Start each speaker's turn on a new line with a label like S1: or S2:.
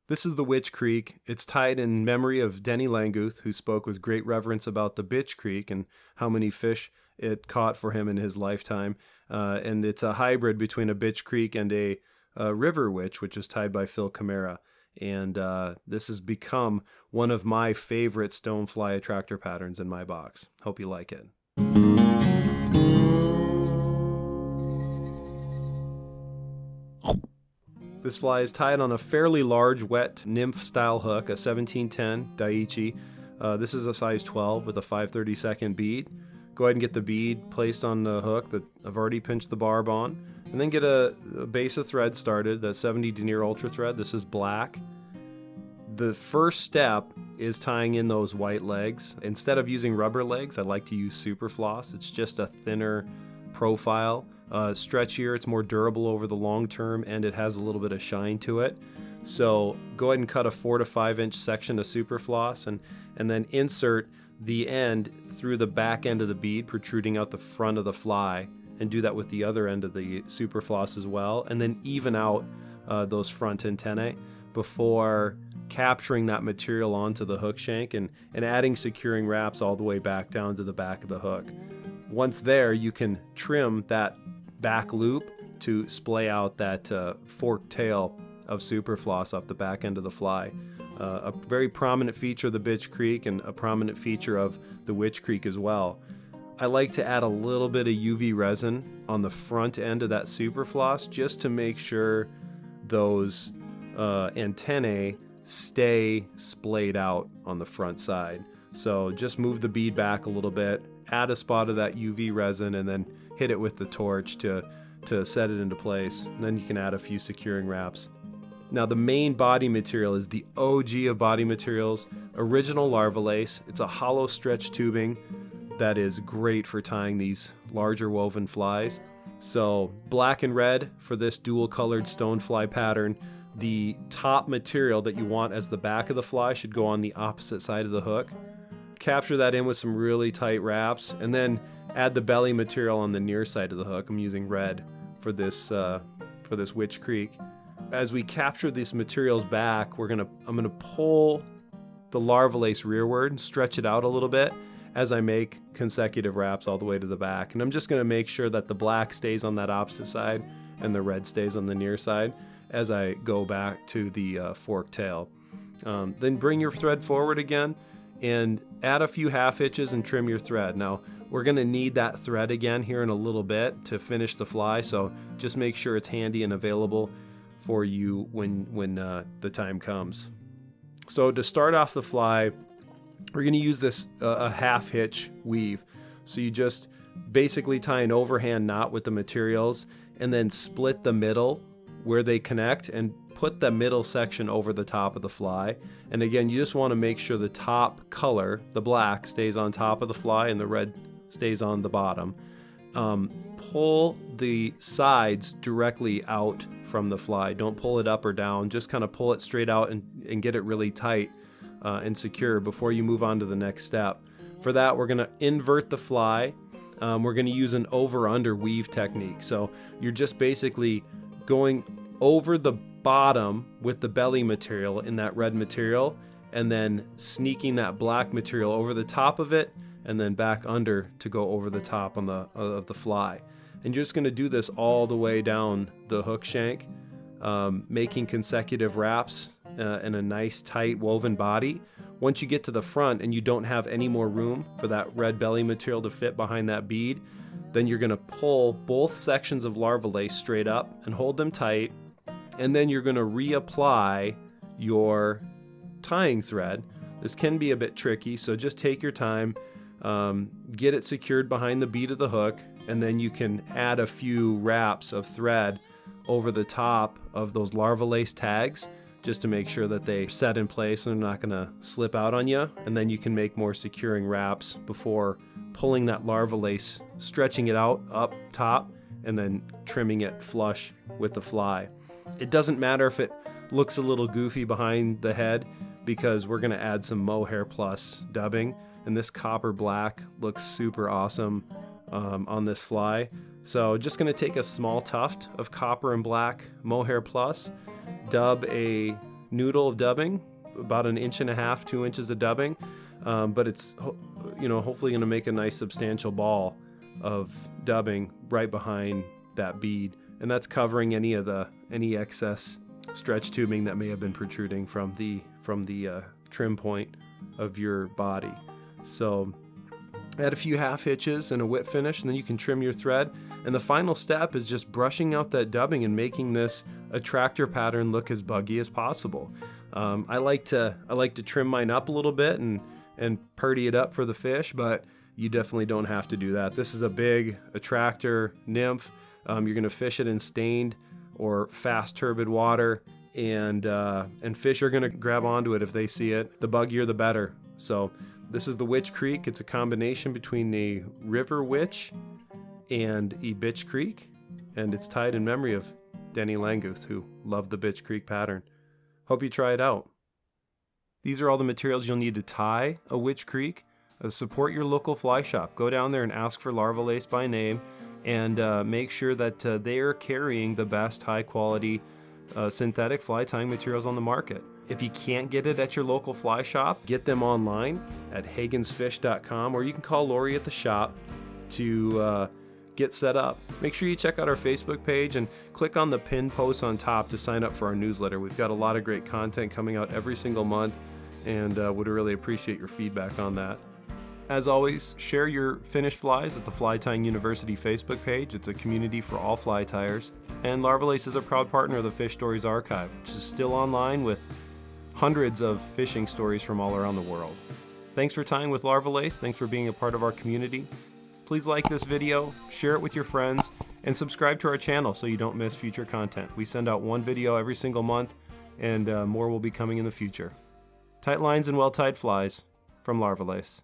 S1: This is the Witch Creek. It's tied in memory of Denny Landguth, who spoke with great reverence about the Bitch Creek and how many fish it caught for him in his lifetime. And it's a hybrid between a Bitch Creek and a river witch, which is tied by Phil Camara. And this has become one of my favorite stonefly attractor patterns in my box. Hope you like it. This fly is tied on a fairly large wet nymph style hook, a 1710 Daiichi. This is a size 12 with a 5/32 bead. Go ahead and get the bead placed on the hook that I've already pinched the barb on, and then get a base of thread started, the 70 denier ultra thread. This is black. The first step is tying in those white legs. Instead of using rubber legs, I like to use super floss. It's just a thinner profile, stretchier, it's more durable over the long term, and it has a little bit of shine to it. So go ahead and cut a 4 to 5 inch section of super floss and then insert the end through the back end of the bead, protruding out the front of the fly, and do that with the other end of the super floss as well, and then even out those front antennae before capturing that material onto the hook shank and adding securing wraps all the way back down to the back of the hook. Once there, you can trim that back loop to splay out that forked tail of super floss off the back end of the fly. A very prominent feature of the Bitch Creek and a prominent feature of the Witch Creek as well. I like to add a little bit of UV resin on the front end of that super floss just to make sure those antennae stay splayed out on the front side. So just move the bead back a little bit, add a spot of that UV resin, and then hit it with the torch to set it into place. And then you can add a few securing wraps. Now the main body material is the OG of body materials, original Larva Lace. It's a hollow stretch tubing that is great for tying these larger woven flies. So black and red for this dual colored stonefly pattern. The top material that you want as the back of the fly should go on the opposite side of the hook. Capture that in with some really tight wraps, and then add the belly material on the near side of the hook. I'm using red for this Witch Creek. As we capture these materials back, I'm gonna pull the Larva Lace rearward and stretch it out a little bit as I make consecutive wraps all the way to the back. And I'm just gonna make sure that the black stays on that opposite side and the red stays on the near side as I go back to the fork tail. Then bring your thread forward again and add a few half hitches and trim your thread. Now we're going to need that thread again here in a little bit to finish the fly, so just make sure it's handy and available for you when the time comes. So to start off the fly, we're going to use this a half hitch weave. So you just basically tie an overhand knot with the materials and then split the middle where they connect and put the middle section over the top of the fly. And again, you just want to make sure the top color, the black, stays on top of the fly and the red stays on the bottom. Pull the sides directly out from the fly. Don't pull it up or down. Just kind of pull it straight out and get it really tight and secure before you move on to the next step. For that, we're going to invert the fly. We're going to use an over-under weave technique. So you're just basically going over the bottom with the belly material in that red material, and then sneaking that black material over the top of it, and then back under to go over the top on of the fly. And you're just going to do this all the way down the hook shank, making consecutive wraps in a nice tight woven body. Once you get to the front and you don't have any more room for that red belly material to fit behind that bead, then you're going to pull both sections of Larva Lace straight up and hold them tight, and then you're going to reapply your tying thread. This can be a bit tricky, so just take your time, get it secured behind the bead of the hook, and then you can add a few wraps of thread over the top of those Larva Lace tags just to make sure that they set in place and they're not going to slip out on you. And then you can make more securing wraps before pulling that Larva Lace, stretching it out up top, and then trimming it flush with the fly. It doesn't matter if it looks a little goofy behind the head, because we're going to add some mohair plus dubbing, and this copper black looks super awesome on this fly. So just going to take a small tuft of copper and black mohair plus, dub a noodle of dubbing, about 1.5 inches, 2 inches of dubbing, but it's hopefully going to make a nice substantial ball of dubbing right behind that bead, and that's covering any excess stretch tubing that may have been protruding from the trim point of your body. So add a few half hitches and a whip finish, and then you can trim your thread. And the final step is just brushing out that dubbing and making this attractor pattern look as buggy as possible. I like to trim mine up a little bit and purdy it up for the fish, but you definitely don't have to do that. This is a big attractor nymph. You're going to fish it in stained or fast turbid water, and fish are going to grab onto it if they see it. The buggier the better. So this is the Witch Creek. It's a combination between the River Witch and a Bitch Creek, and it's tied in memory of Denny Landguth, who loved the Bitch Creek pattern. Hope you try it out. These are all the materials you'll need to tie a Witch Creek. Support your local fly shop. Go down there and ask for Larva Lace by name, and make sure that they are carrying the best high quality synthetic fly tying materials on the market. If you can't get it at your local fly shop, get them online at hagensfish.com, or you can call Lori at the shop to get set up. Make sure you check out our Facebook page and click on the pinned post on top to sign up for our newsletter. We've got a lot of great content coming out every single month, and would really appreciate your feedback on that. As always, share your finished flies at the Fly Tying University Facebook page. It's a community for all fly tyers. And Larva Lace is a proud partner of the Fish Stories Archive, which is still online with hundreds of fishing stories from all around the world. Thanks for tying with Larva Lace. Thanks for being a part of our community. Please like this video, share it with your friends, and subscribe to our channel so you don't miss future content. We send out one video every single month, and more will be coming in the future. Tight lines and well-tied flies from Larva Lace.